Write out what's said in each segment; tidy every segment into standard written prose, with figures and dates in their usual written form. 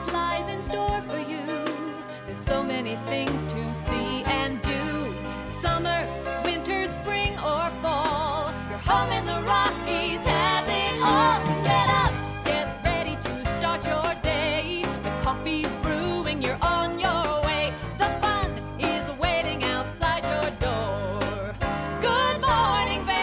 what lies in store for you. There's so many things to see and do. Summer, winter, spring, or fall. Your home in the Rockies has it all. So get up, get ready to start your day. The coffee's brewing, you're on your way. The fun is waiting outside your door. Good morning, Vail.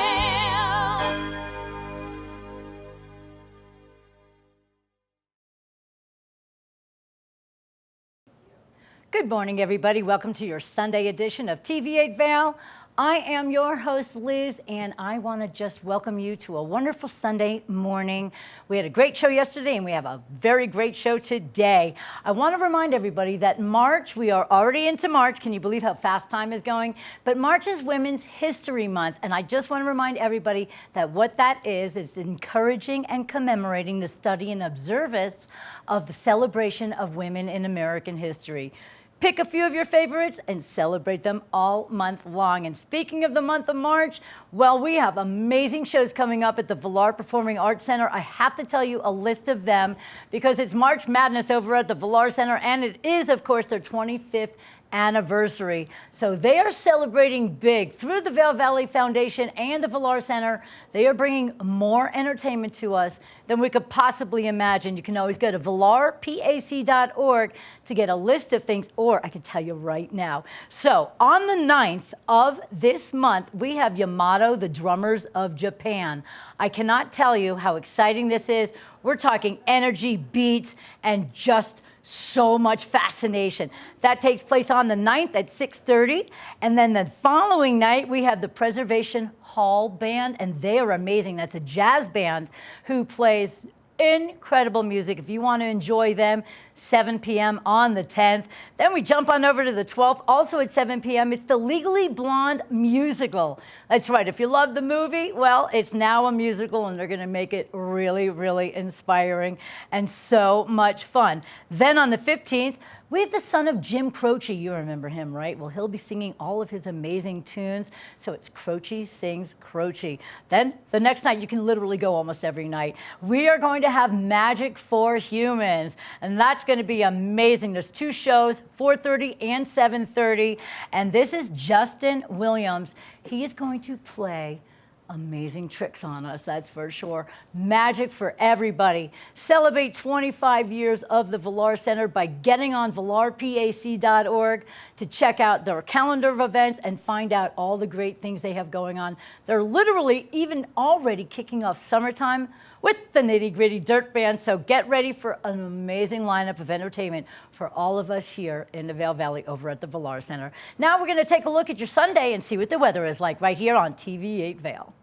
Good morning, everybody. Welcome to your Sunday edition of TV8 Vail. I am your host, Liz, and I want to just welcome you to a wonderful Sunday morning. We had a great show yesterday, and we have a very great show today. I want to remind everybody that March, we are already into March. Can you believe how fast time is going? But March is Women's History Month, and I just want to remind everybody that what that is encouraging and commemorating the study and observance of the celebration of women in American history. Pick a few of your favorites and celebrate them all month long. And speaking of the month of March, well, we have amazing shows coming up at the Vail Performing Arts Center. I have to tell you a list of them because it's March Madness over at the Vail Center, and it is, of course, their 25th anniversary. So they are celebrating big through the Vail Valley Foundation and the Vail Center. They are bringing more entertainment to us than we could possibly imagine. You can always go to valarpac.org to get a list of things, or I can tell you right now. So on the 9th of this month, we have Yamato, the Drummers of Japan. I cannot tell you how exciting this is. We're talking energy, beats, and just so much fascination. That takes place on the 9th at 6:30. And then the following night, we have the Preservation Hall Band, and they are amazing. That's a jazz band who plays incredible music. If you want to enjoy them, 7 p.m. on the 10th. Then we jump on over to the 12th, also at 7 p.m. It's the Legally Blonde musical. That's right. If you love the movie, well, it's now a musical, and they're going to make it really, really inspiring and so much fun. Then on the 15th, we have the son of Jim Croce. You remember him, right? Well, he'll be singing all of his amazing tunes. So it's Croce Sings Croce. Then the next night, you can literally go almost every night. We are going to have Magic for Humans, and that's going to be amazing. There's two shows, 4:30 and 7:30, and this is Justin Williams. He is going to play amazing tricks on us, that's for sure. Magic for everybody. Celebrate 25 years of the Vail Center by getting on valarpac.org to check out their calendar of events and find out all the great things they have going on. They're literally even already kicking off summertime with the Nitty Gritty Dirt Band, so get ready for an amazing lineup of entertainment for all of us here in the Vail Valley over at the Vail Center. Now we're going to take a look at your Sunday and see what the weather is like right here on TV8 Vail.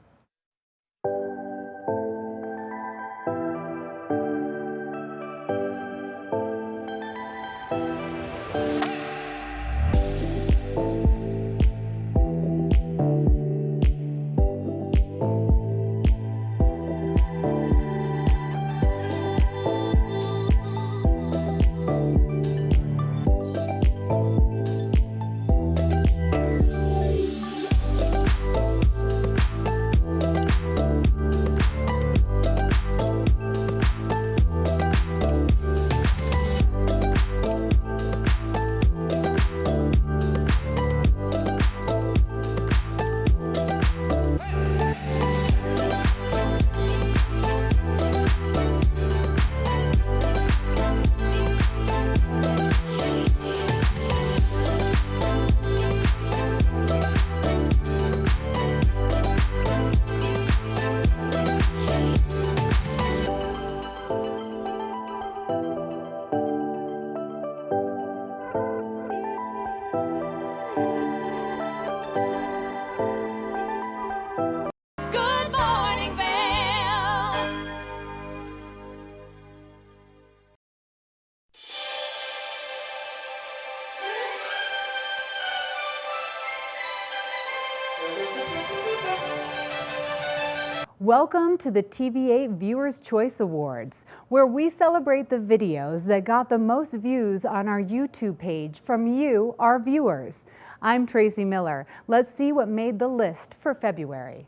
Welcome to the TV8 Viewers' Choice Awards, where we celebrate the videos that got the most views on our YouTube page from you, our viewers. I'm Tracy Miller. Let's see what made the list for February.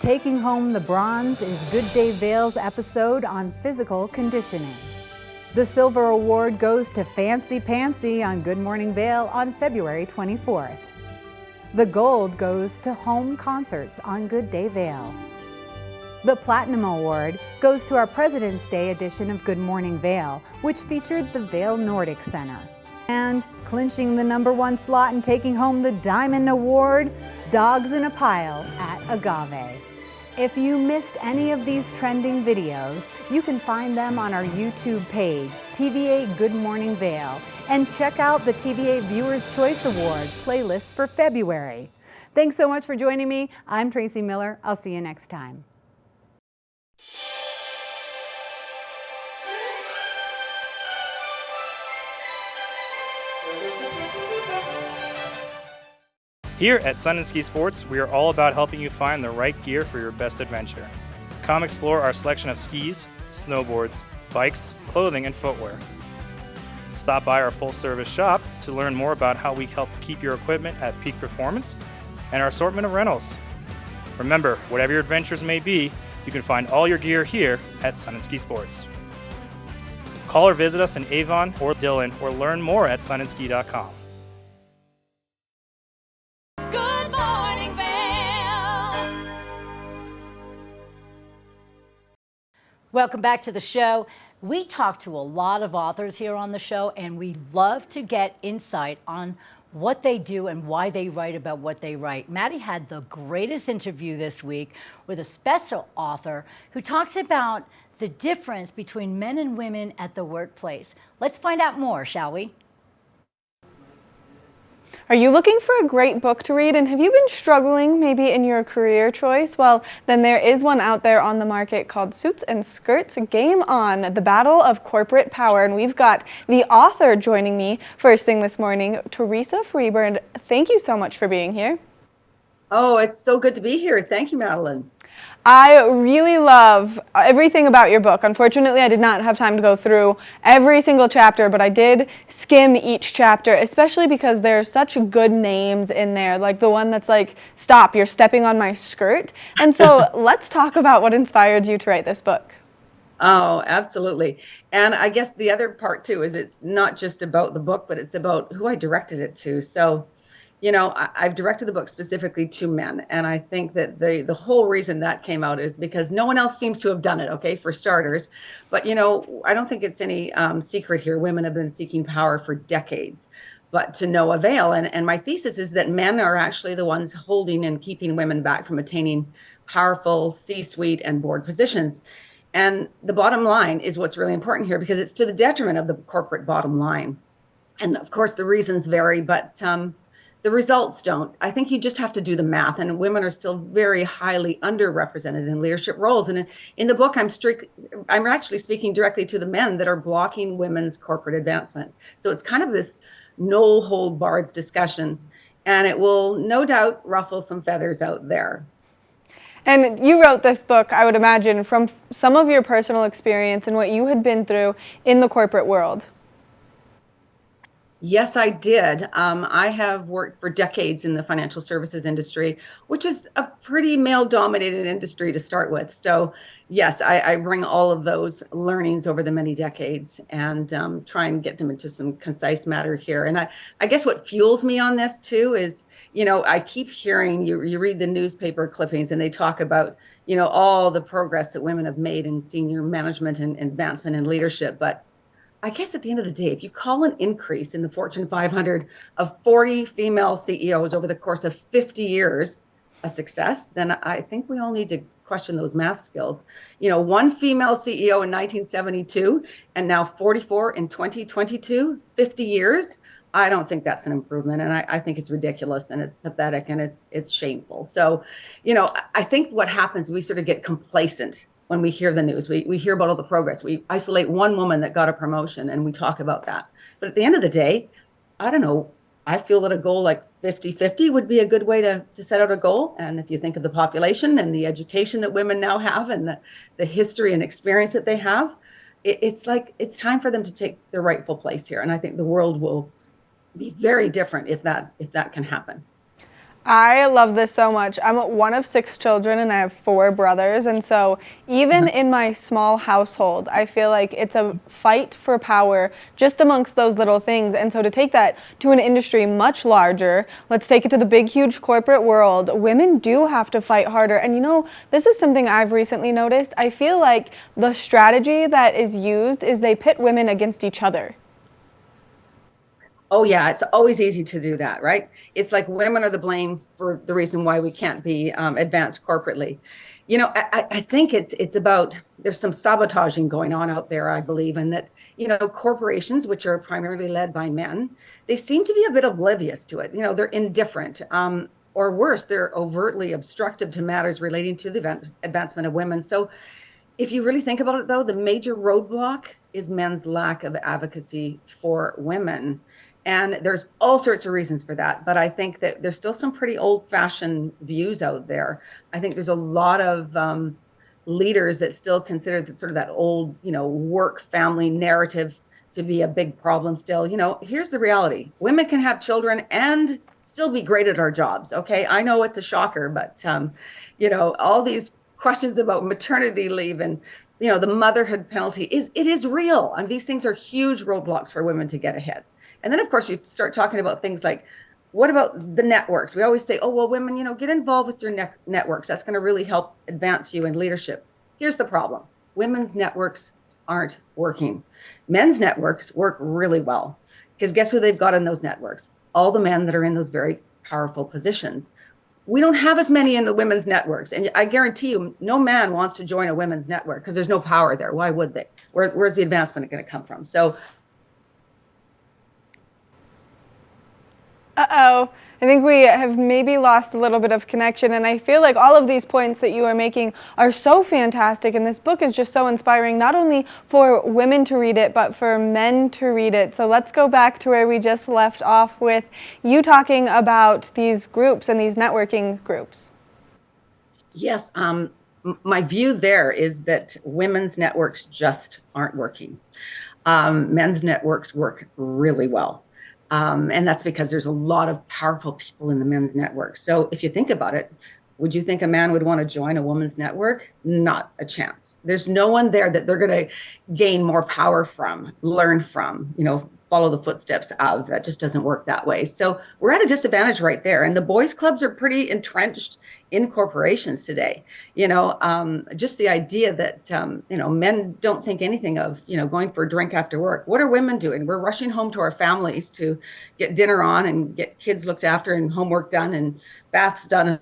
Taking home the bronze is Good Day Vail's episode on physical conditioning. The silver award goes to Fancy Pantsy on Good Morning Vail on February 24th. The gold goes to Home Concerts on Good Day Vail. The Platinum Award goes to our President's Day edition of Good Morning Vail, which featured the Vail Nordic Center. And clinching the #1 slot and taking home the Diamond Award, Dogs in a Pile at Agave. If you missed any of these trending videos, you can find them on our YouTube page, TVA Good Morning Vail, and check out the TVA Viewers' Choice Award playlist for February. Thanks so much for joining me. I'm Tracy Miller. I'll see you next time. Here at Sun and Ski Sports, we are all about helping you find the right gear for your best adventure. Come explore our selection of skis, snowboards, bikes, clothing, and footwear. Stop by our full-service shop to learn more about how we help keep your equipment at peak performance and our assortment of rentals. Remember, whatever your adventures may be, you can find all your gear here at Sun and Ski Sports. Call or visit us in Avon or Dillon or learn more at sunandski.com. Good morning, Vail. Welcome back to the show. We talk to a lot of authors here on the show, and we love to get insight on what they do and why they write about what they write. Maddie had the greatest interview this week with a special author who talks about the difference between men and women at the workplace. Let's find out more, shall we? Are you looking for a great book to read, and have you been struggling maybe in your career choice? Well, then there is one out there on the market called Suits and Skirts, Game On, The Battle of Corporate Power. And we've got the author joining me first thing this morning, Teresa Freeburn. Thank you so much for being here. Oh, it's so good to be here. Thank you, Madeline. I really love everything about your book. Unfortunately, I did not have time to go through every single chapter, but I did skim each chapter, especially because there's such good names in there, like the one that's like, "Stop, you're stepping on my skirt." And so let's talk about what inspired you to write this book. Oh, absolutely. And I guess the other part too is it's not just about the book, but it's about who I directed it to. So, you know, I've directed the book specifically to men. And I think that the whole reason that came out is because no one else seems to have done it, okay, for starters. But, you know, I don't think it's any secret here. Women have been seeking power for decades, but to no avail. And my thesis is that men are actually the ones holding and keeping women back from attaining powerful C-suite and board positions. And the bottom line is what's really important here, because it's to the detriment of the corporate bottom line. And of course, the reasons vary, but the results don't. I think you just have to do the math, and women are still very highly underrepresented in leadership roles. And in the book, I'm actually speaking directly to the men that are blocking women's corporate advancement. So it's kind of this no hold barred discussion, and it will no doubt ruffle some feathers out there. And you wrote this book, I would imagine, from some of your personal experience and what you had been through in the corporate world. Yes, I did. I have worked for decades in the financial services industry, which is a pretty male-dominated industry to start with. So, yes, I bring all of those learnings over the many decades and try and get them into some concise matter here. And I guess what fuels me on this, too, is, you know, I keep hearing, you read the newspaper clippings and they talk about, you know, all the progress that women have made in senior management and advancement and leadership. But I guess at the end of the day, if you call an increase in the Fortune 500 of 40 female CEOs over the course of 50 years a success, then I think we all need to question those math skills. You know, one female CEO in 1972 and now 44 in 2022, 50 years. I don't think that's an improvement. And I think it's ridiculous and it's pathetic and it's shameful. So, you know, I think what happens, we sort of get complacent when we hear the news. We hear about all the progress. We isolate one woman that got a promotion and we talk about that. But at the end of the day, I don't know, I feel that a goal like 50-50 would be a good way to set out a goal. And if you think of the population and the education that women now have and the history and experience that they have, it's like it's time for them to take their rightful place here. And I think the world will be very different if that can happen. I love this so much. I'm one of 6 children and I have 4 brothers. And so even in my small household, I feel like it's a fight for power just amongst those little things. And so to take that to an industry much larger, let's take it to the big, huge corporate world, women do have to fight harder. And you know, this is something I've recently noticed. I feel like the strategy that is used is they pit women against each other. Oh yeah, it's always easy to do that, right? It's like women are the blame for the reason why we can't be advanced corporately. You know, I think it's about there's some sabotaging going on out there, I believe, and that corporations, which are primarily led by men, they seem to be a bit oblivious to it. You know, they're indifferent, or worse, they're overtly obstructive to matters relating to the advancement of women. So if you really think about it, though, the major roadblock is men's lack of advocacy for women. And there's all sorts of reasons for that. But I think that there's still some pretty old fashioned views out there. I think there's a lot of leaders that still consider that sort of that old, work family narrative to be a big problem still. Here's the reality: women can have children and still be great at our jobs. Okay. I know it's a shocker, but, all these questions about maternity leave and the motherhood penalty is real, and these things are huge roadblocks for women to get ahead. And then of course you start talking about things like, what about the networks? We always say, oh well, women, get involved with your networks, that's going to really help advance you in leadership. Here's the problem: women's networks aren't working. Men's networks work really well, because guess who they've got in those networks? All the men that are in those very powerful positions. We don't have as many in the women's networks. And I guarantee you, no man wants to join a women's network because there's no power there. Why would they? Where's the advancement going to come from? So, Uh-oh. I think we have maybe lost a little bit of connection, and I feel like all of these points that you are making are so fantastic, and this book is just so inspiring, not only for women to read it, but for men to read it. So let's go back to where we just left off with you talking about these groups and these networking groups. yes, my view there is that women's networks just aren't working. Men's networks work really well. And that's because there's a lot of powerful people in the men's network. So if you think about it, would you think a man would want to join a woman's network? Not a chance. There's no one there that they're going to gain more power from, learn from, follow the footsteps of. That just doesn't work that way. So we're at a disadvantage right there. And the boys' clubs are pretty entrenched in corporations today. Just the idea that, men don't think anything of, going for a drink after work. What are women doing? We're rushing home to our families to get dinner on and get kids looked after and homework done and baths done.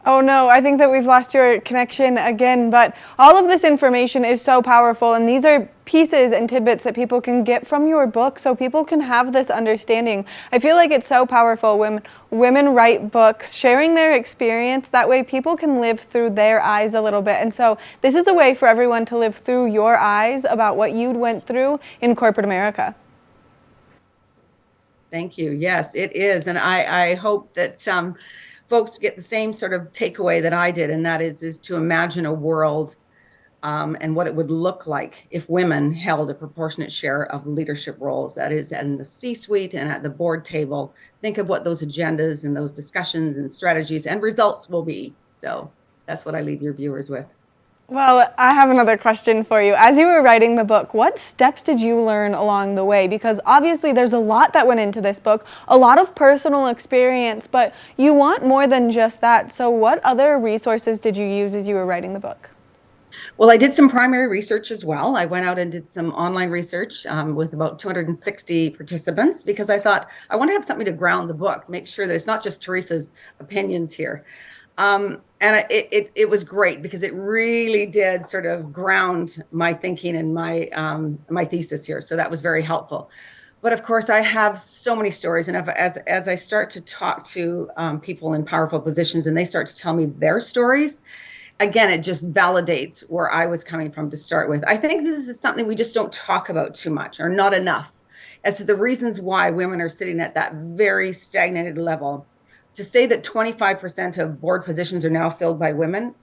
Oh no, I think that we've lost your connection again, but all of this information is so powerful, and these are pieces and tidbits that people can get from your book so people can have this understanding. I feel like it's so powerful when women write books, sharing their experience, that way people can live through their eyes a little bit. And so this is a way for everyone to live through your eyes about what you went through in corporate America. Thank you. Yes, it is. And I hope that folks get the same sort of takeaway that I did, and that is to imagine a world and what it would look like if women held a proportionate share of leadership roles, that is in the C-suite and at the board table. Think of what those agendas and those discussions and strategies and results will be. So that's what I leave your viewers with. Well, I have another question for you. As you were writing the book, what steps did you learn along the way? Because obviously there's a lot that went into this book, a lot of personal experience, but you want more than just that. So what other resources did you use as you were writing the book? Well, I did some primary research as well. I went out and did some online research with about 260 participants, because I thought I want to have something to ground the book, make sure that it's not just Teresa's opinions here. And it was great because it really did sort of ground my thinking and my thesis here. So that was very helpful. But of course, I have so many stories, and as I start to talk to people in powerful positions and they start to tell me their stories, again, it just validates where I was coming from to start with. I think this is something we just don't talk about too much, or not enough, as to the reasons why women are sitting at that very stagnated level. To say that 25% of board positions are now filled by women,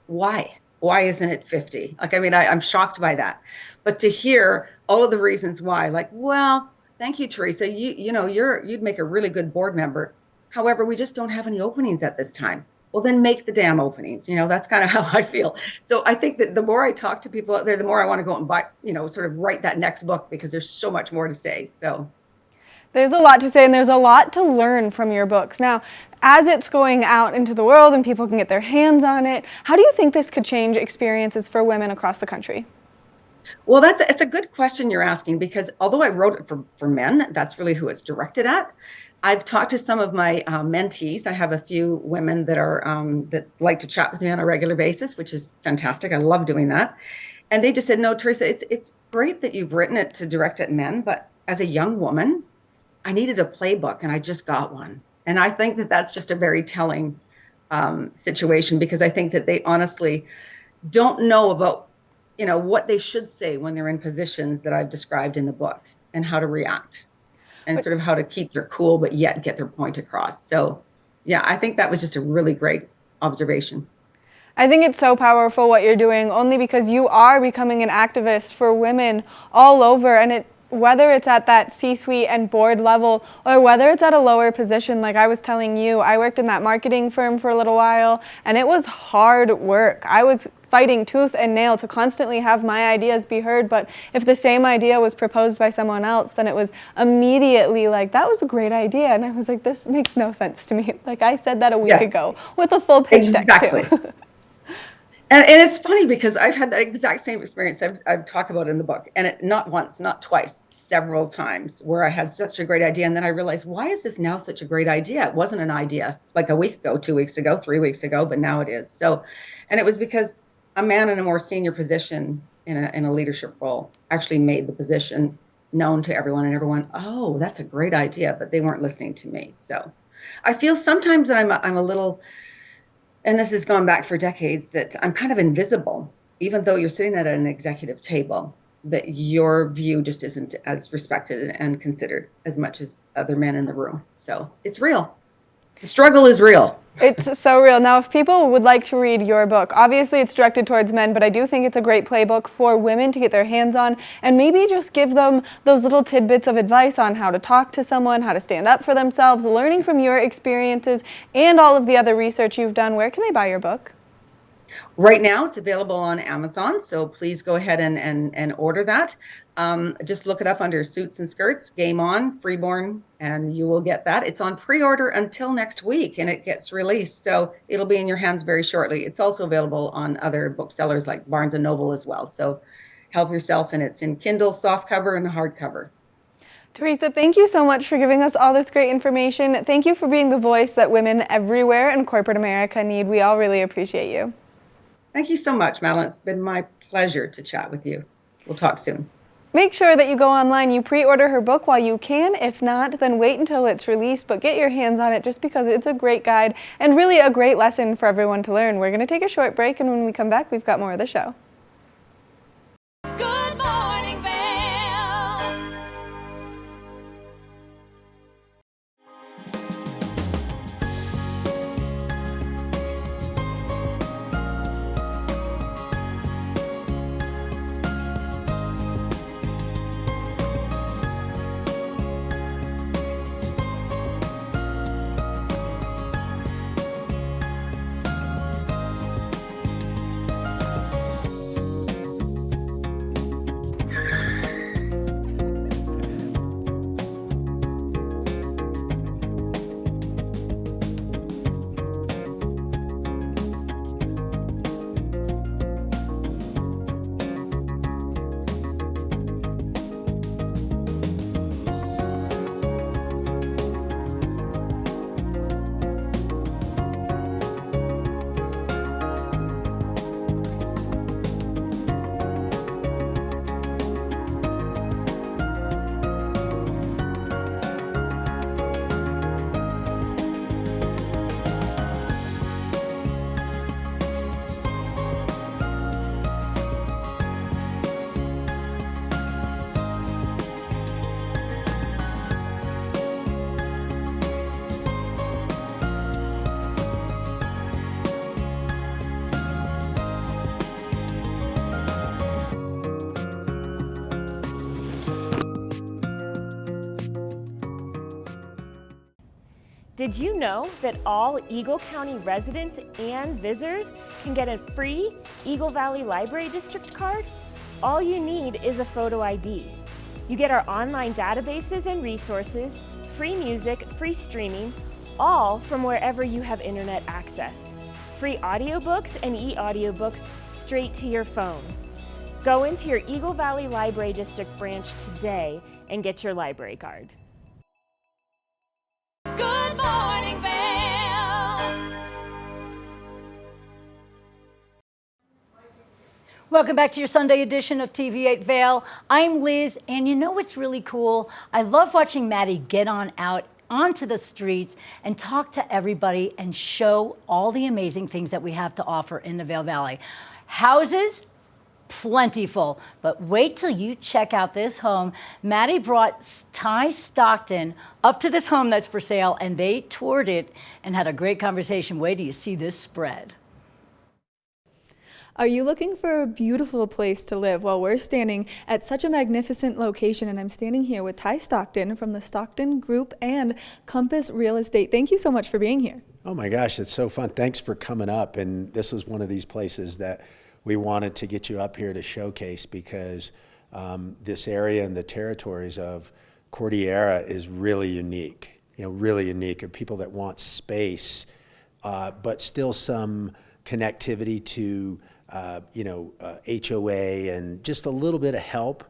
why? Why isn't it 50? I'm shocked by that. But to hear all of the reasons why, like, well, Thank you, Teresa. You'd make a really good board member. However, we just don't have any openings at this time. Well, then make the damn openings. That's kind of how I feel. So I think that the more I talk to people out there, the more I want to go and buy, sort of write that next book, because there's so much more to say. So There's a lot to say, and there's a lot to learn from your books. Now, as it's going out into the world and people can get their hands on it, how do you think this could change experiences for women across the country? Well, it's a good question you're asking, because although I wrote it for men, that's really who it's directed at. I've talked to some of my mentees. I have a few women that like to chat with me on a regular basis, which is fantastic. I love doing that. And they just said, no, Teresa, it's great that you've written it to direct at men, but as a young woman, I needed a playbook and I just got one. And I think that that's just a very telling situation, because I think that they honestly don't know about what they should say when they're in positions that I've described in the book, and how to react, and sort of how to keep their cool but yet get their point across. So yeah, I think that was just a really great observation. I think it's so powerful what you're doing, only because you are becoming an activist for women all over, and whether it's at that C-suite and board level, or whether it's at a lower position. Like I was telling you, I worked in that marketing firm for a little while, and it was hard work. I was fighting tooth and nail to constantly have my ideas be heard, but if the same idea was proposed by someone else, then it was immediately like, that was a great idea. And I was like, this makes no sense to me. Like I said that a week ago with a full pitch deck too. And it's funny, because I've had that exact same experience I've talked about in the book, and not once, not twice, several times, where I had such a great idea, and then I realized, why is this now such a great idea? It wasn't an idea like a week ago, 2 weeks ago, 3 weeks ago, but now it is. So, and it was because a man in a more senior position in a leadership role actually made the position known to everyone, and everyone, oh, that's a great idea, but they weren't listening to me. So I feel sometimes that I'm a little, and this has gone back for decades, that I'm kind of invisible, even though you're sitting at an executive table, that your view just isn't as respected and considered as much as other men in the room. So it's real. The struggle is real. It's so real. Now, if people would like to read your book, obviously it's directed towards men, but I do think it's a great playbook for women to get their hands on, and maybe just give them those little tidbits of advice on how to talk to someone, how to stand up for themselves, learning from your experiences and all of the other research you've done. Where can they buy your book? Right now, it's available on Amazon, so please go ahead and order that. Just look it up under Suits and Skirts, Game On, Freeborn, and you will get that. It's on pre-order until next week, and it gets released, so it'll be in your hands very shortly. It's also available on other booksellers like Barnes & Noble as well, so help yourself, and it's in Kindle, softcover, and hardcover. Teresa, thank you so much for giving us all this great information. Thank you for being the voice that women everywhere in corporate America need. We all really appreciate you. Thank you so much, Madeline. It's been my pleasure to chat with you. We'll talk soon. Make sure that you go online, you pre-order her book while you can. If not, then wait until it's released, but get your hands on it just because it's a great guide and really a great lesson for everyone to learn. We're going to take a short break, and when we come back, we've got more of the show. Good morning, Vail. Did you know that all Eagle County residents and visitors can get a free Eagle Valley Library District card? All you need is a photo ID. You get our online databases and resources, free music, free streaming, all from wherever you have internet access. Free audiobooks and e-audiobooks straight to your phone. Go into your Eagle Valley Library District branch today and get your library card. Good morning, Vail. Welcome back to your Sunday edition of TV8 Vail. I'm Liz, and you know what's really cool? I love watching Maddie get on out onto the streets and talk to everybody and show all the amazing things that we have to offer in the Vail Valley. Houses, plentiful, but wait till you check out this home. Maddie brought Ty Stockton up to this home that's for sale, and they toured it and had a great conversation. Wait till you see this spread. Are you looking for a beautiful place to live? Well, we're standing at such a magnificent location, and I'm standing here with Ty Stockton from the Stockton Group and Compass Real Estate. Thank you so much for being here. Oh my gosh, it's so fun. Thanks for coming up. And this was one of these places that we wanted to get you up here to showcase, because this area and the territories of Cordillera is really unique, really unique. Of people that want space, but still some connectivity to HOA and just a little bit of help.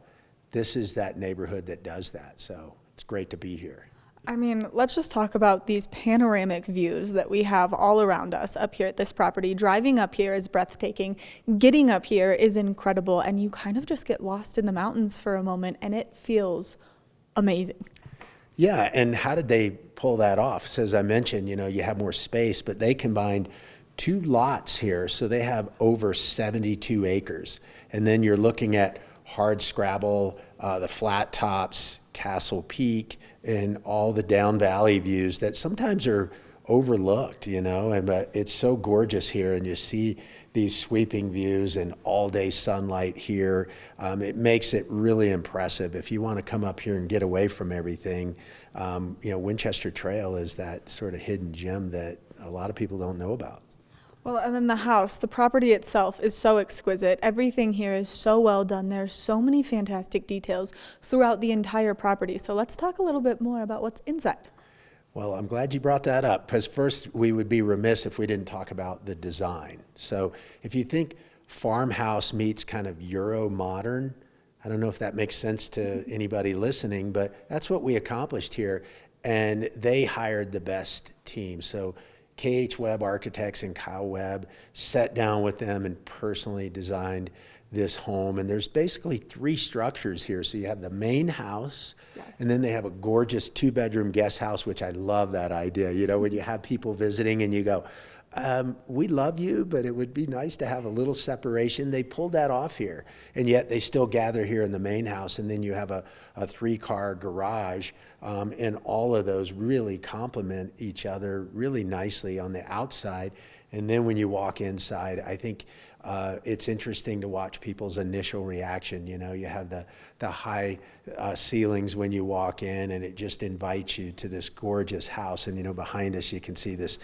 This is that neighborhood that does that. So it's great to be here. I mean, let's just talk about these panoramic views that we have all around us up here at this property. Driving up here is breathtaking. Getting up here is incredible, and you kind of just get lost in the mountains for a moment, and it feels amazing. Yeah, and how did they pull that off? So as I mentioned, you have more space, but they combined 2 lots here, so they have over 72 acres. And then you're looking at hard scrabble, the flat tops, Castle Peak, and all the down valley views that sometimes are overlooked, but it's so gorgeous here, and you see these sweeping views and all day sunlight here. It makes it really impressive. If you want to come up here and get away from everything, Winchester Trail is that sort of hidden gem that a lot of people don't know about. Well, and then the property itself is so exquisite. Everything here is so well done. There's so many fantastic details throughout the entire property. So let's talk a little bit more about what's inside. Well, I'm glad you brought that up, because first we would be remiss if we didn't talk about the design. So if you think farmhouse meets kind of Euro modern, I don't know if that makes sense to anybody listening, but that's what we accomplished here. And they hired the best team. So KH Webb Architects and Kyle Webb sat down with them and personally designed this home. And there's basically 3 structures here. So you have the main house, yes, and then they have a gorgeous 2-bedroom guest house, which I love that idea. When you have people visiting and you go, we love you, but it would be nice to have a little separation. They pulled that off here, and yet they still gather here in the main house. And then you have a 3-car garage, and all of those really complement each other really nicely on the outside. And then when you walk inside, I think it's interesting to watch people's initial reaction. You have the high ceilings when you walk in, and it just invites you to this gorgeous house. And behind us you can see this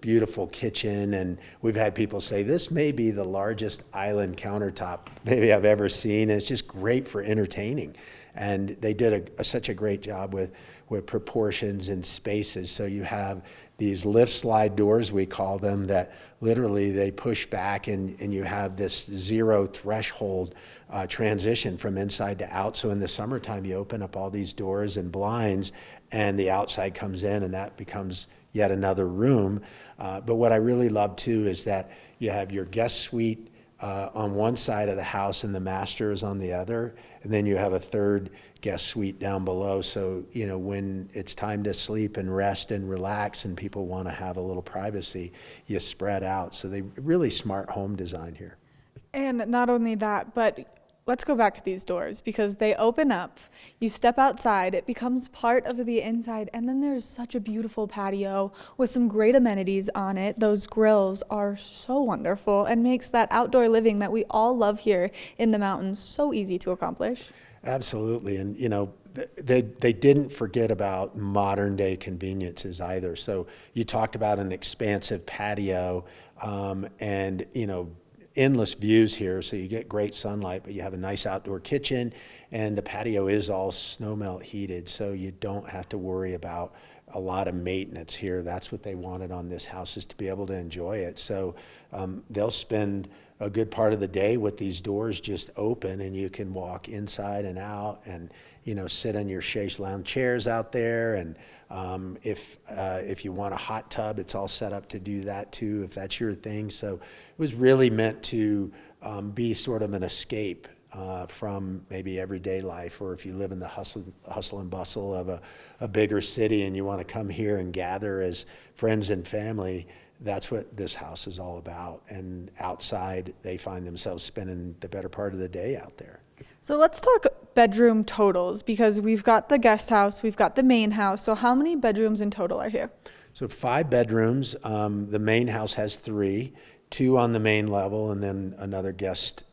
beautiful kitchen, and we've had people say this may be the largest island countertop maybe I've ever seen. And it's just great for entertaining, and they did such a great job with proportions and spaces. So you have these lift slide doors, we call them, that literally they push back, and you have this 0 threshold transition from inside to out. So in the summertime, you open up all these doors and blinds, and the outside comes in, and that becomes yet another room. But what I really love too is that you have your guest suite on one side of the house and the master is on the other, and then you have a 3rd guest suite down below. So when it's time to sleep and rest and relax and people want to have a little privacy, you spread out. So they really smart home design here. And not only that, but let's go back to these doors, because they open up, you step outside, it becomes part of the inside, and then there's such a beautiful patio with some great amenities on it. Those grills are so wonderful and makes that outdoor living that we all love here in the mountains so easy to accomplish. Absolutely. And they didn't forget about modern day conveniences either. So you talked about an expansive patio, and endless views here, so you get great sunlight, but you have a nice outdoor kitchen, and the patio is all snow melt heated, so you don't have to worry about a lot of maintenance here. That's what they wanted on this house, is to be able to enjoy it. So they'll spend a good part of the day with these doors just open, and you can walk inside and out, and sit on your chaise lounge chairs out there. And if you want a hot tub, it's all set up to do that too, if that's your thing. So it was really meant to be sort of an escape from maybe everyday life, or if you live in the hustle and bustle of a bigger city and you want to come here and gather as friends and family. That's what this house is all about. And outside, they find themselves spending the better part of the day out there. So let's talk bedroom totals, because we've got the guest house, we've got the main house. So how many bedrooms in total are here? So 5 bedrooms. The main house has 3, 2 on the main level, and then another guest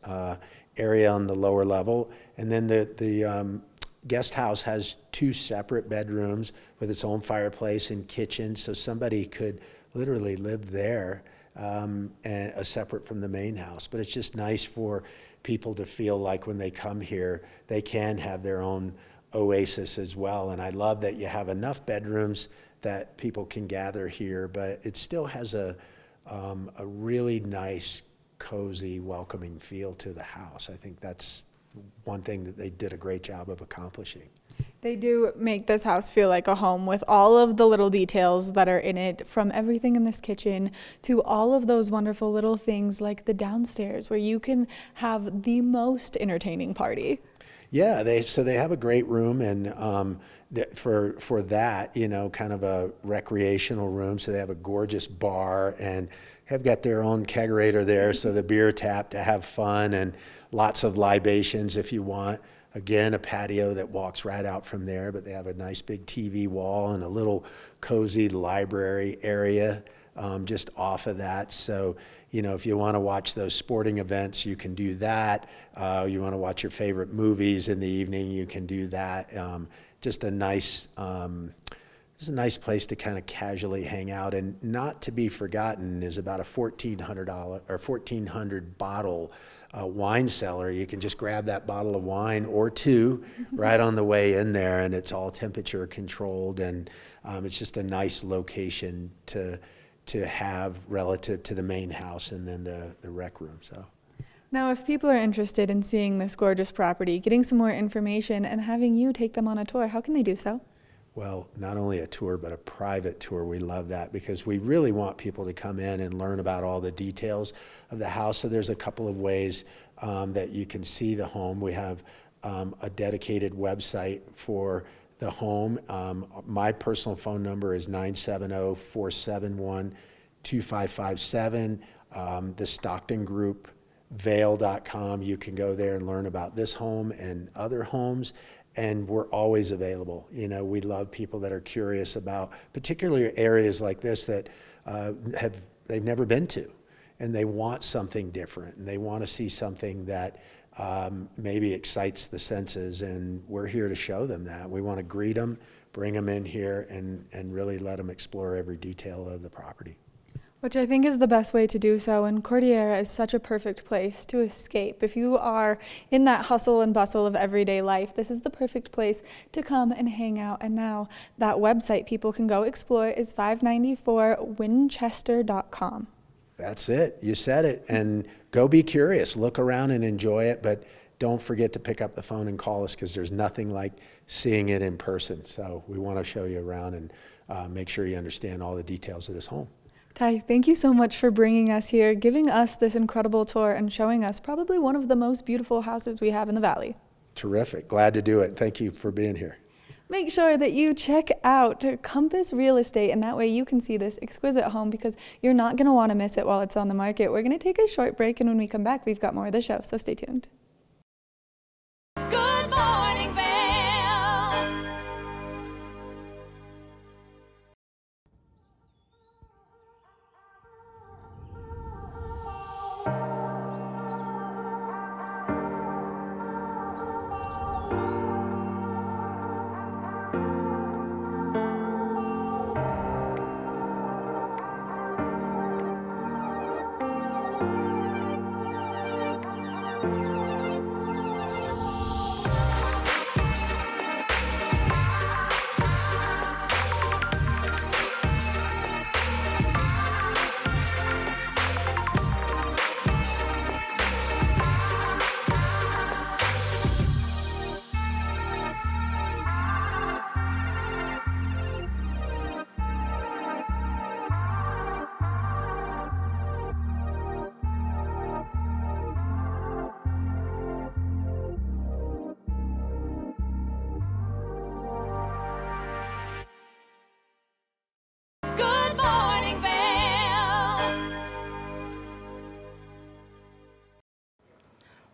area on the lower level. And then the guest house has 2 separate bedrooms with its own fireplace and kitchen, so somebody could literally live there, and separate from the main house. But it's just nice for people to feel like when they come here, they can have their own oasis as well. And I love that you have enough bedrooms that people can gather here, but it still has a really nice, cozy, welcoming feel to the house. I think that's one thing that they did a great job of accomplishing. They do make this house feel like a home, with all of the little details that are in it, from everything in this kitchen to all of those wonderful little things like the downstairs, where you can have the most entertaining party. Yeah, they have a great room, and for that, kind of a recreational room. So they have a gorgeous bar and have got their own kegerator there, so the beer tap to have fun, and lots of libations if you want. Again, a patio that walks right out from there, but they have a nice big TV wall and a little cozy library area just off of that. So, if you want to watch those sporting events, you can do that. You want to watch your favorite movies in the evening, you can do that. Just a nice place to kind of casually hang out. And not to be forgotten is about a $1,400 or 1,400 bottle wine cellar. You can just grab that bottle of wine or 2 right on the way in there, and it's all temperature controlled, and it's just a nice location to have relative to the main house and then the rec room. So Now, if people are interested in seeing this gorgeous property, getting some more information, and having you take them on a tour, how can they do so? Well, not only a tour, but a private tour. We love that, because we really want people to come in and learn about all the details of the house. So there's a couple of ways that you can see the home. We have a dedicated website for the home. My personal phone number is 970-471-2557. The Stockton Group, Vail.com. You can go there and learn about this home and other homes. And we're always available. We love people that are curious about particular areas like this that they've never been to, and they want something different, and they want to see something that maybe excites the senses, and we're here to show them that. We want to greet them, bring them in here, and really let them explore every detail of the property. Which I think is the best way to do so, and Cordillera is such a perfect place to escape. If you are in that hustle and bustle of everyday life, this is the perfect place to come and hang out. And now that website people can go explore is 594winchester.com. That's it. You said it. And go be curious. Look around and enjoy it, but don't forget to pick up the phone and call us, because there's nothing like seeing it in person. So we want to show you around and make sure you understand all the details of this home. Ty, thank you so much for bringing us here, giving us this incredible tour, and showing us probably one of the most beautiful houses we have in the valley. Terrific. Glad to do it. Thank you for being here. Make sure that you check out Compass Real Estate, and that way you can see this exquisite home, because you're not going to want to miss it while it's on the market. We're going to take a short break, and when we come back, we've got more of the show, so stay tuned. Good morning, Vail.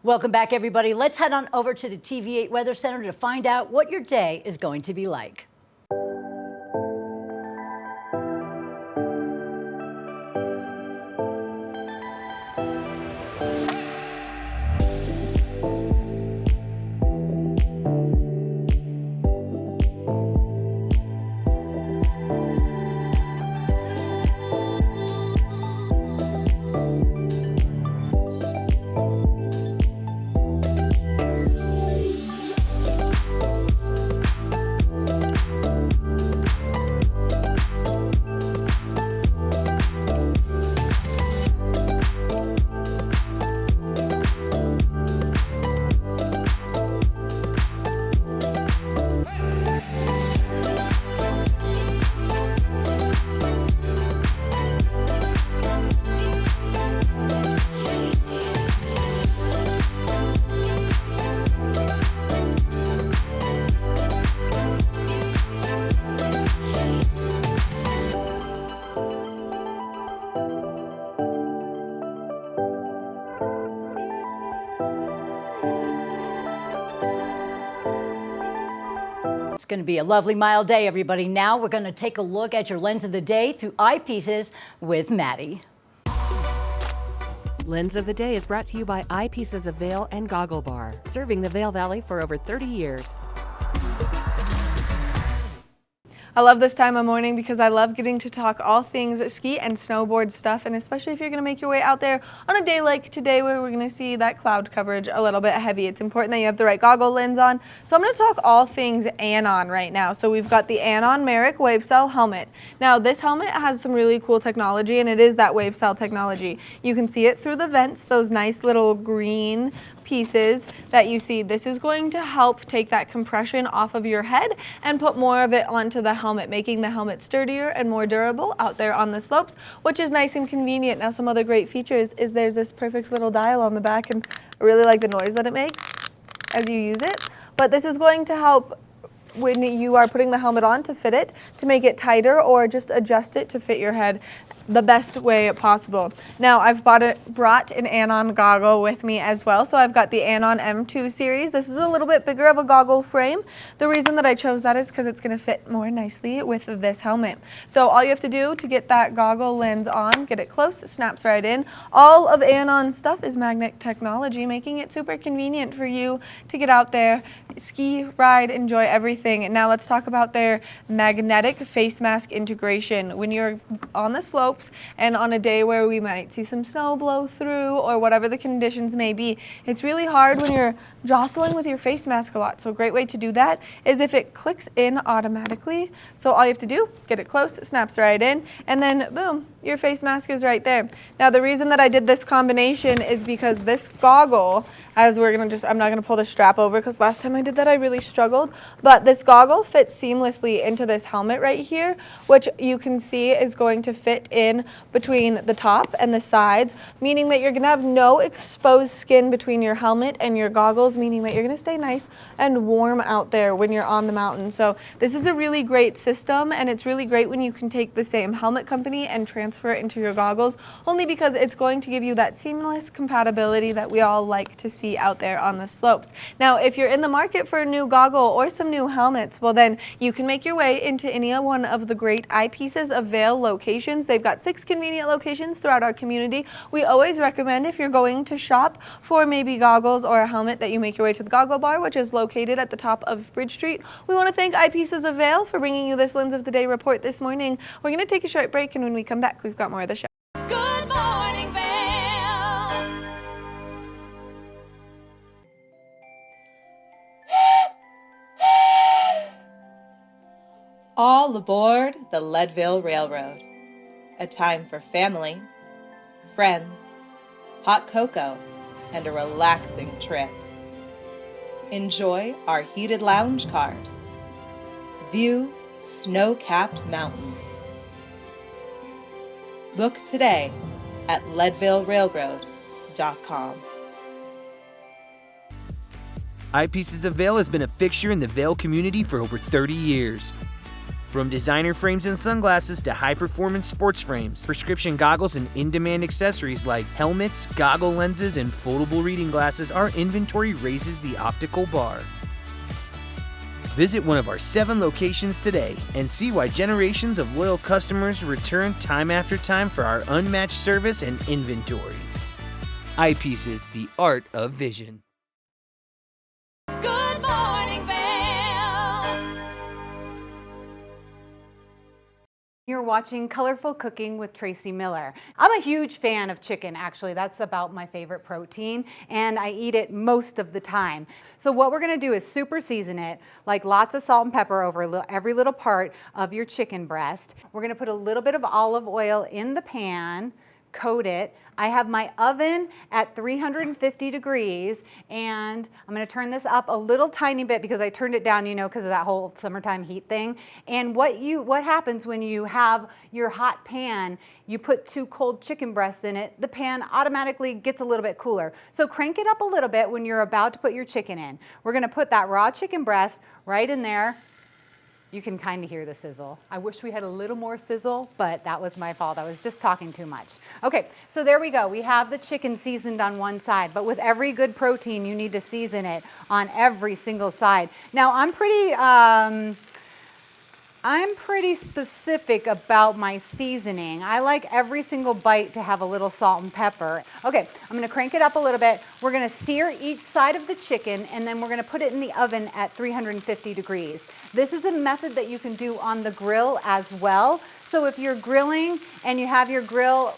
Welcome back, everybody. Let's head on over to the TV8 Weather Center to find out what your day is going to be like. It's going to be a lovely mild day, everybody. Now we're going to take a look at your lens of the day through eyepieces with Maddie. Lens of the Day is brought to you by Eyepieces of Vail and Goggle Bar, serving the Vail Valley for over 30 years. I love this time of morning because I love getting to talk all things ski and snowboard stuff, and especially if you're going to make your way out there on a day like today where we're going to see that cloud coverage a little bit heavy. It's important that you have the right goggle lens on. So I'm going to talk all things Anon right now. So we've got the Anon Merrick Wave Cell helmet. Now this helmet has some really cool technology, and it is that wave cell technology. You can see it through the vents, those nice little green pieces that you see. This is going to help take that compression off of your head and put more of it onto the helmet, making the helmet sturdier and more durable out there on the slopes, which is nice and convenient. Now some other great features is there's this perfect little dial on the back, and I really like the noise that it makes as you use it. But this is going to help when you are putting the helmet on to fit it, to make it tighter, or just adjust it to fit your head the best way possible. Now I've brought an Anon goggle with me as well. So I've got the Anon M2 series. This is a little bit bigger of a goggle frame. The reason that I chose that is because it's going to fit more nicely with this helmet. So all you have to do to get that goggle lens on, get it close, it snaps right in. All of Anon's stuff is magnet technology, making it super convenient for you to get out there, ski, ride, enjoy everything. And now let's talk about their magnetic face mask integration. When you're on the slopes and on a day where we might see some snow blow through or whatever the conditions may be, it's really hard when you're jostling with your face mask a lot. So a great way to do that is if it clicks in automatically. So all you have to do, get it close, it snaps right in, and then boom, your face mask is right there. Now the reason that I did this combination is because this goggle, as we're gonna I'm not gonna pull the strap over because last time I did that I really struggled, but this goggle fits seamlessly into this helmet right here, which you can see is going to fit in between the top and the sides, meaning that you're gonna have no exposed skin between your helmet and your goggles, meaning that you're gonna stay nice and warm out there when you're on the mountain. So this is a really great system, and it's really great when you can take the same helmet company and transfer it into your goggles, only because it's going to give you that seamless compatibility that we all like to see out there on the slopes. Now, if you're in the market for a new goggle or some new helmets, well then you can make your way into any one of the great Eyepieces of Vail locations. They've got 6 convenient locations throughout our community. We always recommend, if you're going to shop for maybe goggles or a helmet, that you make your way to the Goggle Bar, which is located at the top of Bridge Street. We want to thank Eyepieces of Vail for bringing you this Lens of the Day report this morning. We're going to take a short break, and when we come back, we've got more of the show. Good morning, Vail. All aboard the Leadville Railroad. A time for family, friends, hot cocoa, and a relaxing trip. Enjoy our heated lounge cars. View snow-capped mountains. Book today at leadvillerailroad.com. Eyepieces of Vail has been a fixture in the Vail community for over 30 years. From designer frames and sunglasses to high-performance sports frames, prescription goggles, and in-demand accessories like helmets, goggle lenses, and foldable reading glasses, our inventory raises the optical bar. Visit one of our 7 locations today and see why generations of loyal customers return time after time for our unmatched service and inventory. Eyepieces, the art of vision. Good morning, Vail. You're watching Colorful Cooking with Tracy Miller. I'm a huge fan of chicken, actually. That's about my favorite protein, and I eat it most of the time. So what we're gonna do is super season it, like lots of salt and pepper over every little part of your chicken breast. We're gonna put a little bit of olive oil in the pan, coat it. I have my oven at 350 degrees, and I'm going to turn this up a little tiny bit because I turned it down, you know, because of that whole summertime heat thing. And what happens when you have your hot pan, you put 2 cold chicken breasts in it, the pan automatically gets a little bit cooler. So crank it up a little bit when you're about to put your chicken in. We're going to put that raw chicken breast right in there. You can kind of hear the sizzle. I wish we had a little more sizzle, but that was my fault. I was just talking too much. Okay, so there we go. We have the chicken seasoned on one side, but with every good protein, you need to season it on every single side. Now, I'm pretty specific about my seasoning. I like every single bite to have a little salt and pepper. Okay, I'm gonna crank it up a little bit. We're gonna sear each side of the chicken, and then we're gonna put it in the oven at 350 degrees. This is a method that you can do on the grill as well. So if you're grilling and you have your grill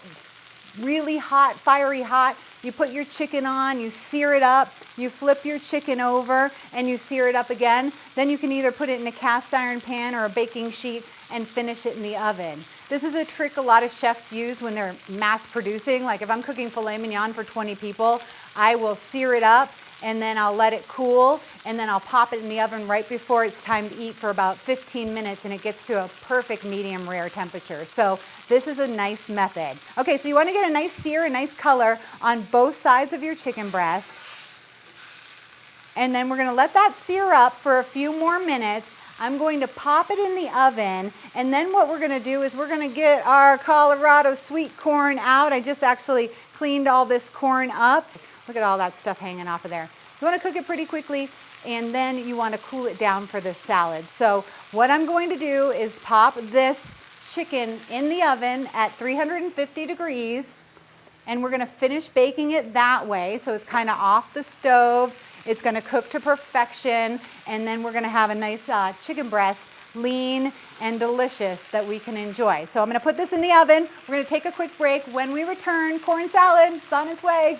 really hot, fiery hot, you put your chicken on, you sear it up, you flip your chicken over, and you sear it up again. Then you can either put it in a cast iron pan or a baking sheet and finish it in the oven. This is a trick a lot of chefs use when they're mass producing. Like if I'm cooking filet mignon for 20 people, I will sear it up and then I'll let it cool, and then I'll pop it in the oven right before it's time to eat for about 15 minutes, and it gets to a perfect medium rare temperature. So this is a nice method. Okay, so you want to get a nice sear, a nice color on both sides of your chicken breast. And then we're going to let that sear up for a few more minutes. I'm going to pop it in the oven, and then what we're going to do is we're going to get our Colorado sweet corn out. I just actually cleaned all this corn up. Look at all that stuff hanging off of there. You want to cook it pretty quickly, and then you want to cool it down for this salad. So what I'm going to do is pop this chicken in the oven at 350 degrees, and we're going to finish baking it that way. So it's kind of off the stove. It's going to cook to perfection, and then we're going to have a nice chicken breast, lean and delicious, that we can enjoy. So I'm going to put this in the oven. We're going to take a quick break. When we return, corn salad is on its way.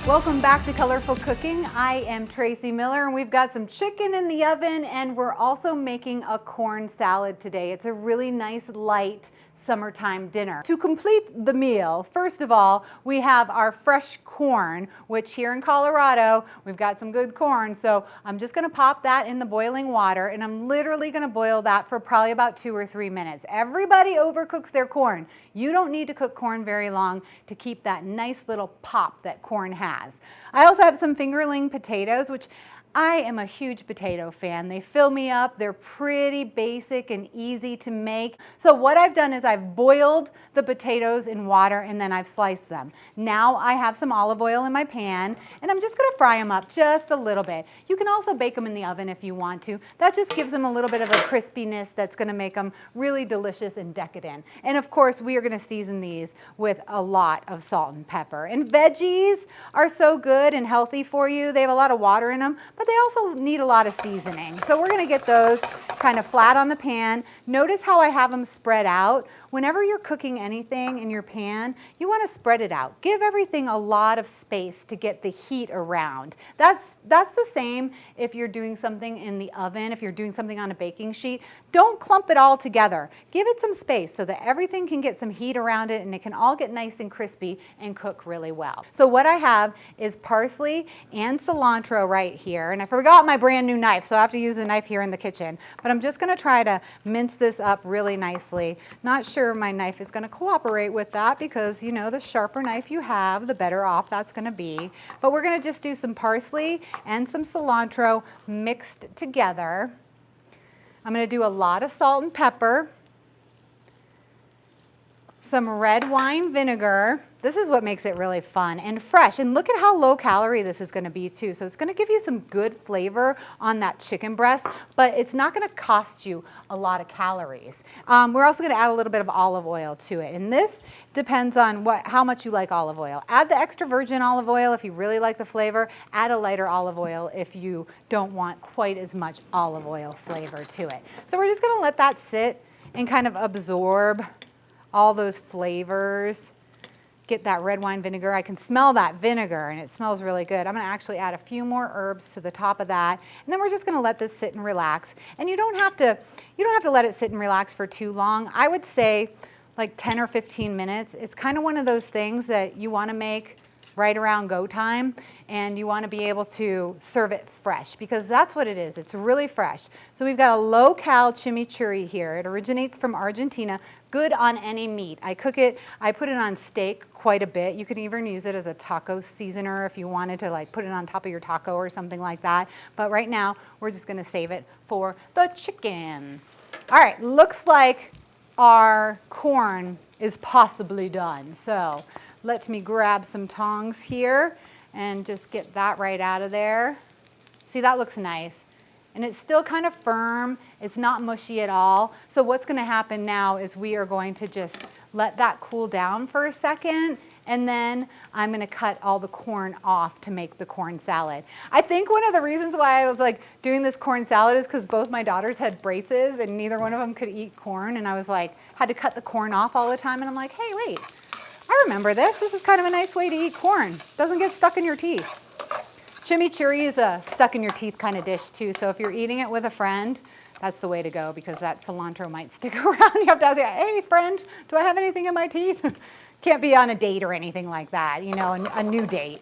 Welcome back to Colorful Cooking. I am Tracy Miller, and we've got some chicken in the oven, and we're also making a corn salad today. It's a really nice, light summertime dinner. To complete the meal, first of all, we have our fresh corn, which here in Colorado, we've got some good corn. So I'm just gonna pop that in the boiling water, and I'm literally gonna boil that for probably about 2 or 3 minutes. Everybody overcooks their corn. You don't need to cook corn very long to keep that nice little pop that corn has. I also have some fingerling potatoes, which I am a huge potato fan. They fill me up. They're pretty basic and easy to make. So what I've done is I've boiled the potatoes in water, and then I've sliced them. Now I have some olive oil in my pan, and I'm just gonna fry them up just a little bit. You can also bake them in the oven if you want to. That just gives them a little bit of a crispiness that's gonna make them really delicious and decadent. And of course, we are gonna season these with a lot of salt and pepper. And veggies are so good and healthy for you. They have a lot of water in them, but they also need a lot of seasoning. So we're gonna get those kind of flat on the pan. Notice how I have them spread out. Whenever you're cooking anything in your pan, you want to spread it out. Give everything a lot of space to get the heat around. That's the same if you're doing something in the oven, if you're doing something on a baking sheet. Don't clump it all together. Give it some space so that everything can get some heat around it, and it can all get nice and crispy and cook really well. So what I have is parsley and cilantro right here, and I forgot my brand new knife, so I have to use a knife here in the kitchen. But I'm just going to try to mince this up really nicely. Not sure my knife is going to cooperate with that because, you know, the sharper knife you have, the better off that's going to be. But we're going to just do some parsley and some cilantro mixed together. I'm going to do a lot of salt and pepper, some red wine vinegar. This is what makes it really fun and fresh. And look at how low calorie this is going to be too. So it's going to give you some good flavor on that chicken breast, but it's not going to cost you a lot of calories. We're also going to add a little bit of olive oil to it. And this depends on how much you like olive oil. Add the extra virgin olive oil if you really like the flavor. Add a lighter olive oil if you don't want quite as much olive oil flavor to it. So we're just going to let that sit and kind of absorb all those flavors. Get that red wine vinegar. I can smell that vinegar and it smells really good. I'm going to actually add a few more herbs to the top of that. And then we're just going to let this sit and relax. And you don't have to let it sit and relax for too long. I would say like 10 or 15 minutes. It's kind of one of those things that you want to make right around go time, and you want to be able to serve it fresh because that's what it is. It's really fresh. So we've got a low-cal chimichurri here. It originates from Argentina. Good on any meat. I put it on steak quite a bit. You could even use it as a taco seasoner if you wanted to like put it on top of your taco or something like that. But right now, we're just going to save it for the chicken. All right, looks like our corn is possibly done. So let me grab some tongs here and just get that right out of there. See, that looks nice. And it's still kind of firm. It's not mushy at all. So what's going to happen now is we are going to just let that cool down for a second, and then I'm going to cut all the corn off to make the corn salad. I think one of the reasons why I was like doing this corn salad is because both my daughters had braces and neither one of them could eat corn, and I was like, had to cut the corn off all the time, and I'm like, hey, wait, I remember this. This is kind of a nice way to eat corn. Doesn't get stuck in your teeth. Chimichurri is a stuck-in-your-teeth kind of dish, too. So if you're eating it with a friend, that's the way to go because that cilantro might stick around. You have to ask, hey, friend, do I have anything in my teeth? Can't be on a date or anything like that, you know, a new date.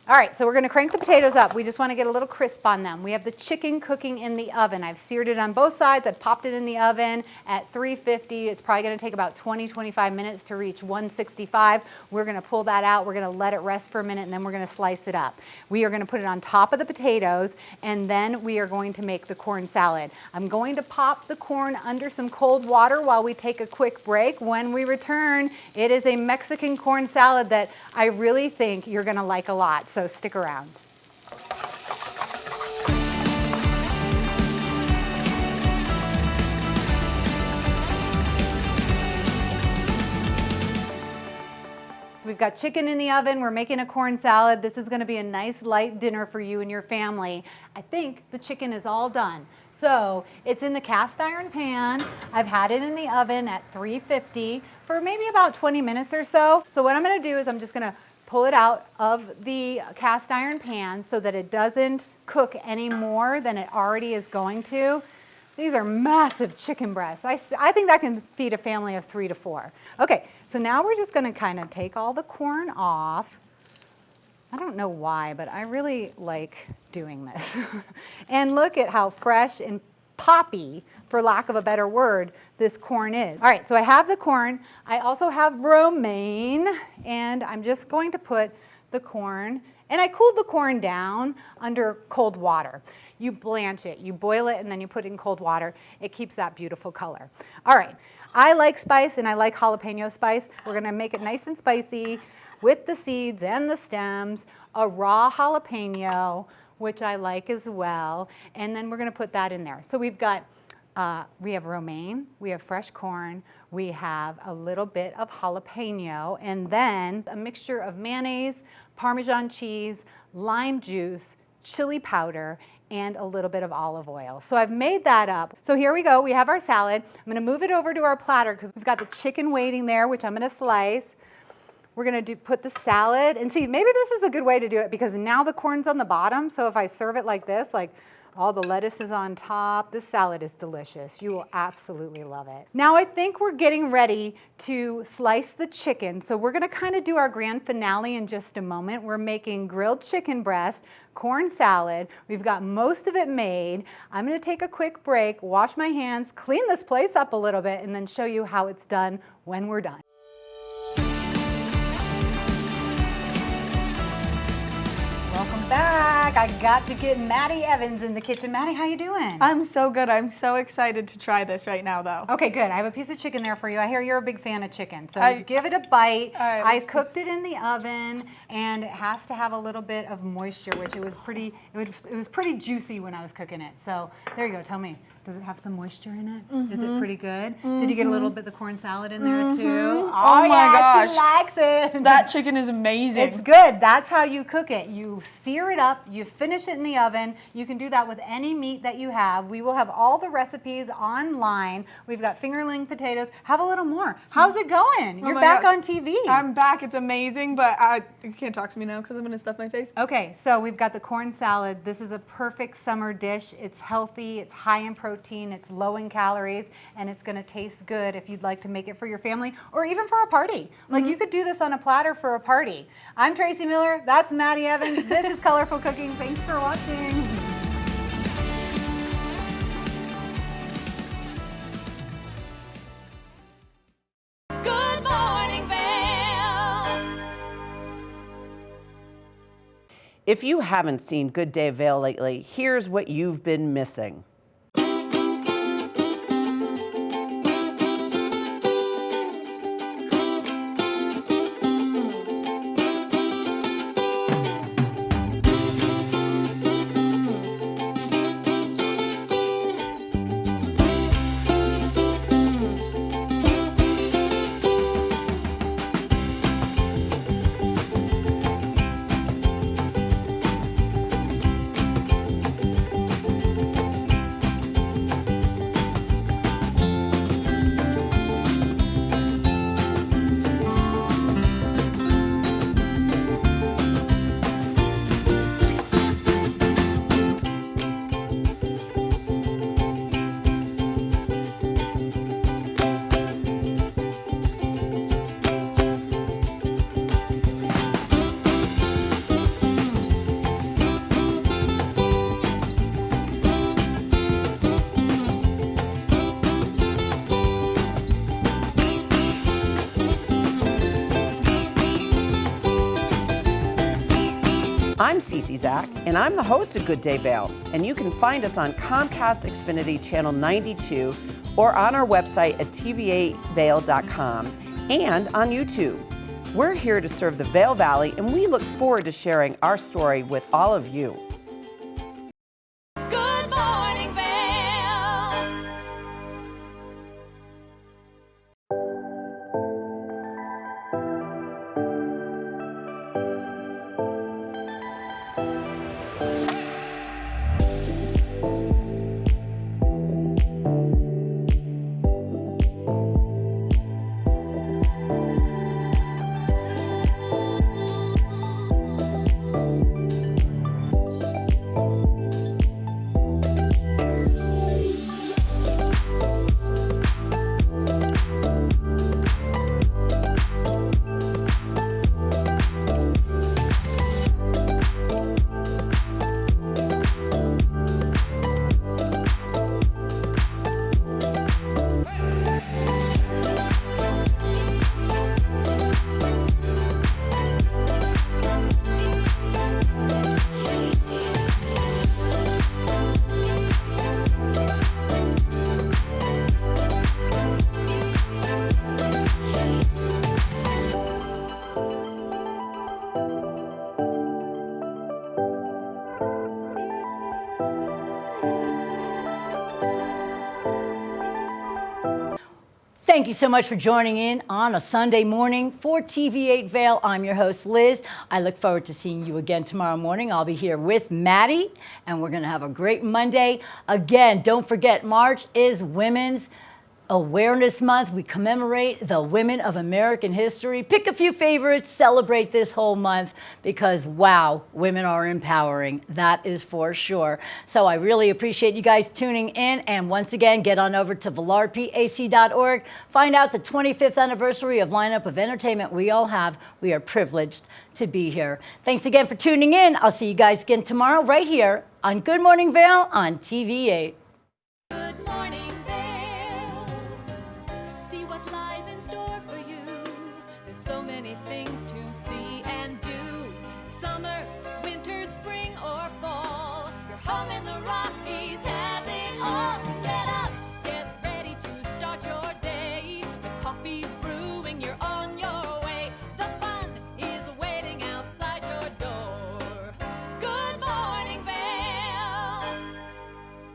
All right, so we're going to crank the potatoes up. We just want to get a little crisp on them. We have the chicken cooking in the oven. I've seared it on both sides. I've popped it in the oven at 350. It's probably going to take about 20-25 minutes to reach 165. We're going to pull that out. We're going to let it rest for a minute, and then we're going to slice it up. We are going to put it on top of the potatoes, and then we are going to make the corn salad. I'm going to pop the corn under some cold water while we take a quick break. When we return, it is a Mexican corn salad that I really think you're going to like a lot. So stick around. We've got chicken in the oven. We're making a corn salad. This is going to be a nice light dinner for you and your family. I think the chicken is all done. So it's in the cast iron pan. I've had it in the oven at 350 for maybe about 20 minutes or so. So what I'm going to do is I'm just going to pull it out of the cast iron pan so that it doesn't cook any more than it already is going to. These are massive chicken breasts. I think that can feed a family of 3 to 4. Okay, so now we're just going to kind of take all the corn off. I don't know why, but I really like doing this. And look at how fresh and poppy, for lack of a better word, this corn is. All right, so I have the corn. I also have romaine, and I'm just going to put the corn, and I cooled the corn down under cold water. You blanch it, you boil it, and then you put it in cold water. It keeps that beautiful color. All right, I like spice, and I like jalapeno spice. We're gonna make it nice and spicy with the seeds and the stems, a raw jalapeno, which I like as well, and then we're gonna put that in there. So we have romaine, we have fresh corn, we have a little bit of jalapeno, and then a mixture of mayonnaise, Parmesan cheese, lime juice, chili powder, and a little bit of olive oil. So I've made that up. So here we go, we have our salad. I'm gonna move it over to our platter because we've got the chicken waiting there, which I'm gonna slice. We're gonna put the salad, and see, maybe this is a good way to do it because now the corn's on the bottom, so if I serve it like this, like All the lettuce is on top. This salad is delicious. You will absolutely love it. Now I think we're getting ready to slice the chicken. So we're gonna kind of do our grand finale in just a moment. We're making grilled chicken breast, corn salad. We've got most of it made. I'm gonna take a quick break, wash my hands, clean this place up a little bit, and then show you how it's done when we're done. Welcome back. I got to get Maddie Evans in the kitchen. Maddie, how you doing? I'm so good. I'm so excited to try this right now, though. Okay, good. I have a piece of chicken there for you. I hear you're a big fan of chicken, so give it a bite. All right, I cooked it in the oven, and it has to have a little bit of moisture, which it was pretty juicy when I was cooking it. So there you go. Tell me, does it have some moisture in it? Is it pretty good? Did you get a little bit of the corn salad in there too? Oh my gosh. She likes it. That chicken is amazing. It's good. That's how you cook it. You sear it up, you finish it in the oven. You can do that with any meat that you have. We will have all the recipes online. We've got fingerling potatoes. Have a little more. How's it going? You're back on TV. I'm back. It's amazing, but you can't talk to me now because I'm going to stuff my face. Okay, so we've got the corn salad. This is a perfect summer dish. It's healthy, it's high in protein, it's low in calories, and it's going to taste good if you'd like to make it for your family or even for a party. Like you could do this on a platter for a party. I'm Tracy Miller. That's Maddie Evans. This is Colorful Cooking. Thanks for watching. Good morning, Vail. If you haven't seen Good Day Vail lately, here's what you've been missing. I'm Cece Zach, and I'm the host of Good Day Vail, and you can find us on Comcast Xfinity Channel 92 or on our website at tva8vail.com and on YouTube. We're here to serve the Vail Valley, and we look forward to sharing our story with all of you. Good morning, Vail. Thank you so much for joining in on a Sunday morning for TV8 Vail. I'm your host, Liz. I look forward to seeing you again tomorrow morning. I'll be here with Maddie, and we're going to have a great Monday. Again, don't forget, March is Women's Awareness Month. We commemorate the women of American history. Pick a few favorites, celebrate this whole month because, wow, women are empowering. That is for sure. So I really appreciate you guys tuning in. And once again, get on over to villarpac.org. Find out the 25th anniversary of lineup of entertainment we all have. We are privileged to be here. Thanks again for tuning in. I'll see you guys again tomorrow right here on Good Morning Vail on TV8. Good morning, Vail. See what lies in store for you. There's so many things to see and do. Summer, winter, spring, or fall. You're home in the Rockies.